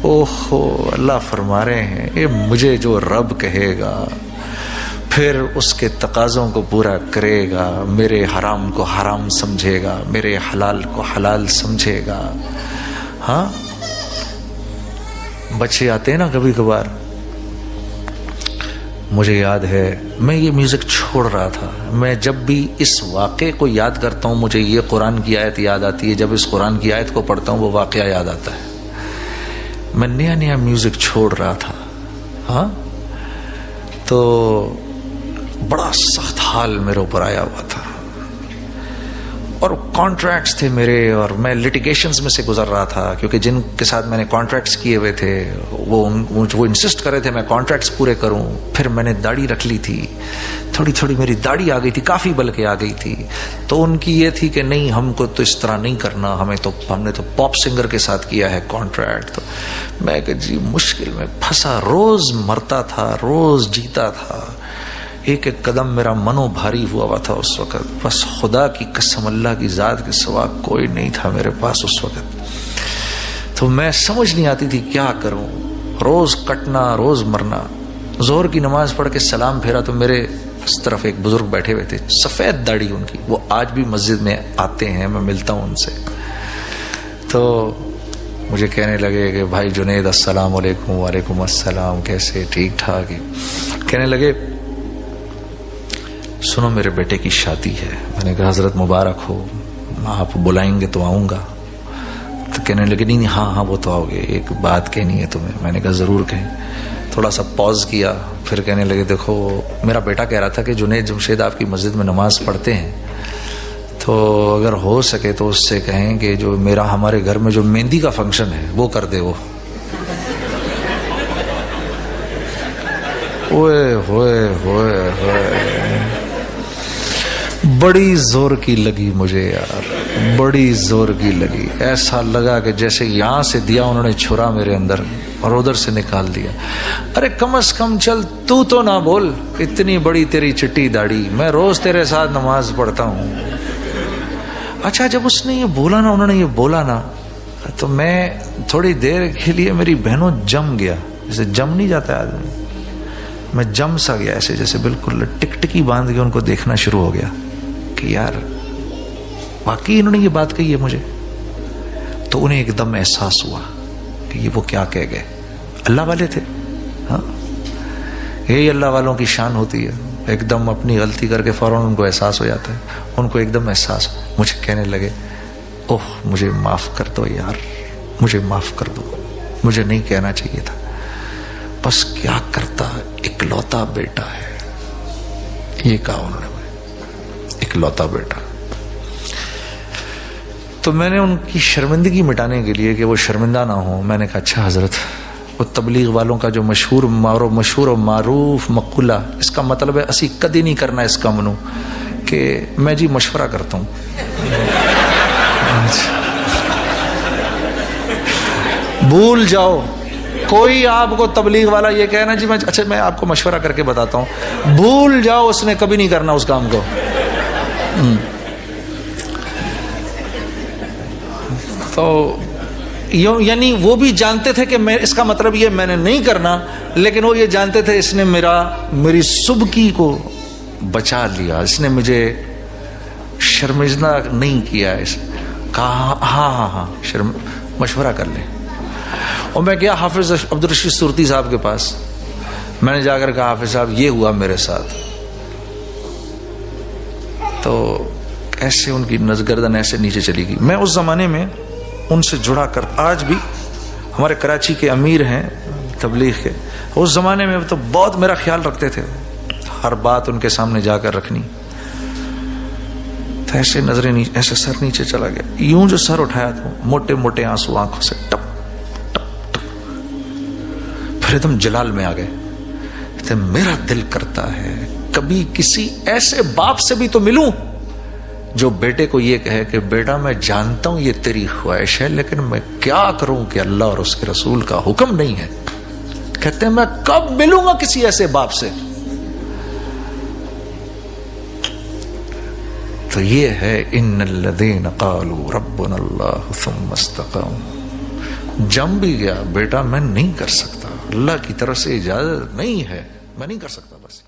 اوہو اللہ فرما رہے ہیں یہ مجھے جو رب کہے گا پھر اس کے تقاضوں کو پورا کرے گا، میرے حرام کو حرام سمجھے گا، میرے حلال کو حلال سمجھے گا. ہاں بچے آتے ہیں نا کبھی کبھار. مجھے یاد ہے میں یہ میوزک چھوڑ رہا تھا، میں جب بھی اس واقعے کو یاد کرتا ہوں مجھے یہ قرآن کی آیت یاد آتی ہے، جب اس قرآن کی آیت کو پڑھتا ہوں وہ واقعہ یاد آتا ہے. میں نیا نیا میوزک چھوڑ رہا تھا. ہاں تو بڑا سخت حال میرے اوپر آیا ہوا تھا اور کانٹریکٹس تھے میرے، اور میں لٹیگیشنز میں سے گزر رہا تھا کیونکہ جن کے ساتھ میں نے کانٹریکٹس کیے ہوئے تھے وہ انسسٹ کر رہے تھے میں کانٹریکٹس پورے کروں. پھر میں نے داڑھی رکھ لی تھی، تھوڑی تھوڑی میری داڑھی آ گئی تھی، کافی بلکہ آ گئی تھی. تو ان کی یہ تھی کہ نہیں ہم کو تو اس طرح نہیں کرنا، ہم نے تو پاپ سنگر کے ساتھ کیا ہے کانٹریکٹ. تو میں کہ جی مشکل میں پھنسا، روز مرتا تھا روز جیتا تھا. ایک ایک قدم میرا منو بھاری ہوا تھا اس وقت. بس خدا کی قسم اللہ کی ذات کے سوا کوئی نہیں تھا میرے پاس اس وقت. تو میں سمجھ نہیں آتی تھی کیا کروں، روز کٹنا روز مرنا. ظہر کی نماز پڑھ کے سلام پھیرا تو میرے اس طرف ایک بزرگ بیٹھے ہوئے تھے، سفید داڑھی ان کی، وہ آج بھی مسجد میں آتے ہیں، میں ملتا ہوں ان سے. تو مجھے کہنے لگے کہ بھائی جنید السلام علیکم. وعلیکم السلام، کیسے؟ ٹھیک ٹھاک. کہنے لگے سنو میرے بیٹے کی شادی ہے. میں نے کہا حضرت مبارک ہو، آپ بلائیں گے تو آؤں گا. تو کہنے لگے نہیں ہاں وہ تو آؤ گے، ایک بات کہنی ہے تمہیں. میں نے کہا ضرور کہیں. تھوڑا سا پاز کیا، پھر کہنے لگے دیکھو میرا بیٹا کہہ رہا تھا کہ جنید جمشید آپ کی مسجد میں نماز پڑھتے ہیں، تو اگر ہو سکے تو اس سے کہیں کہ جو میرا ہمارے گھر میں جو مہندی کا فنکشن ہے وہ کر دے. وہ ہوئے ہوئے ہوئے ہوئے بڑی زور کی لگی مجھے یار، بڑی زور کی لگی. ایسا لگا کہ جیسے یہاں سے دیا انہوں نے چھرا میرے اندر اور ادھر سے نکال دیا. ارے کم از کم چل تو نہ بول، اتنی بڑی تیری چٹی داڑھی، میں روز تیرے ساتھ نماز پڑھتا ہوں. اچھا جب اس نے یہ بولا نا، انہوں نے یہ بولا نا، تو میں تھوڑی دیر کے لیے میری بہنوں جم گیا، جیسے جم نہیں جاتا ہے آدمی، میں جم سا گیا ایسے، جیسے بالکل ٹکٹکی باندھ کے ان کو دیکھنا شروع ہو گیا کہ یار واقعی انہوں نے یہ بات کہی ہے مجھے. تو انہیں ایک دم احساس ہوا کہ یہ وہ کیا کہہ گئے. اللہ والے تھے. ہاں یہی اللہ والوں کی شان ہوتی ہے، ایک دم اپنی غلطی کر کے فوراً ان کو احساس ہو جاتا ہے. ان کو ایک دم احساس. مجھے کہنے لگے اوہ مجھے معاف کر دو یار، مجھے معاف کر دو، مجھے نہیں کہنا چاہیے تھا. بس کیا کرتا، اکلوتا بیٹا ہے. یہ کہا انہوں نے، اکلوتا بیٹا. تو میں نے ان کی شرمندگی مٹانے کے لیے کہ وہ شرمندہ نہ ہو، میں نے کہا اچھا حضرت وہ تبلیغ والوں کا جو مشہور و معروف مقولہ، اس کا مطلب ہے اسی کدی نہیں کرنا اس کا منو، کہ میں جی مشورہ کرتا ہوں. بھول جاؤ کوئی آپ کو تبلیغ والا یہ کہنا جی اچھا میں آپ کو مشورہ کر کے بتاتا ہوں، بھول جاؤ اس نے کبھی نہیں کرنا اس کام کو. تو یعنی وہ بھی جانتے تھے کہ میں اس کا مطلب یہ میں نے نہیں کرنا، لیکن وہ یہ جانتے تھے اس نے میری سبکی کو بچا لیا، اس نے مجھے شرمندہ نہیں کیا. اس کہا ہاں مشورہ کر لیں. اور میں گیا حافظ عبدالرشید صورتی صاحب کے پاس. میں نے جا کر کہا حافظ صاحب یہ ہوا میرے ساتھ. تو ایسے ان کی گردن ایسے نیچے چلی گئی. میں اس زمانے میں ان سے جڑا کر، آج بھی ہمارے کراچی کے امیر ہیں تبلیغ کے، اس زمانے میں تو بہت میرا خیال رکھتے تھے، ہر بات ان کے سامنے جا کر رکھنی. تو ایسے نظریں نیچے، ایسے سر نیچے چلا گیا. یوں جو سر اٹھایا تو موٹے موٹے آنسو آنکھوں سے ٹپ ٹپ ٹپ. پھر ایک دم جلال میں آ گئے. میرا دل کرتا ہے کبھی کسی ایسے باپ سے بھی تو ملوں جو بیٹے کو یہ کہے کہ بیٹا میں جانتا ہوں یہ تیری خواہش ہے، لیکن میں کیا کروں کہ اللہ اور اس کے رسول کا حکم نہیں ہے. کہتے ہیں میں کب ملوں گا کسی ایسے باپ سے. تو یہ ہے ان الذین قالوا ربنا اللہ ثم استقاموا جم بھی گیا، بیٹا میں نہیں کر سکتا، اللہ کی طرف سے اجازت نہیں ہے، میں نہیں کر سکتا بس.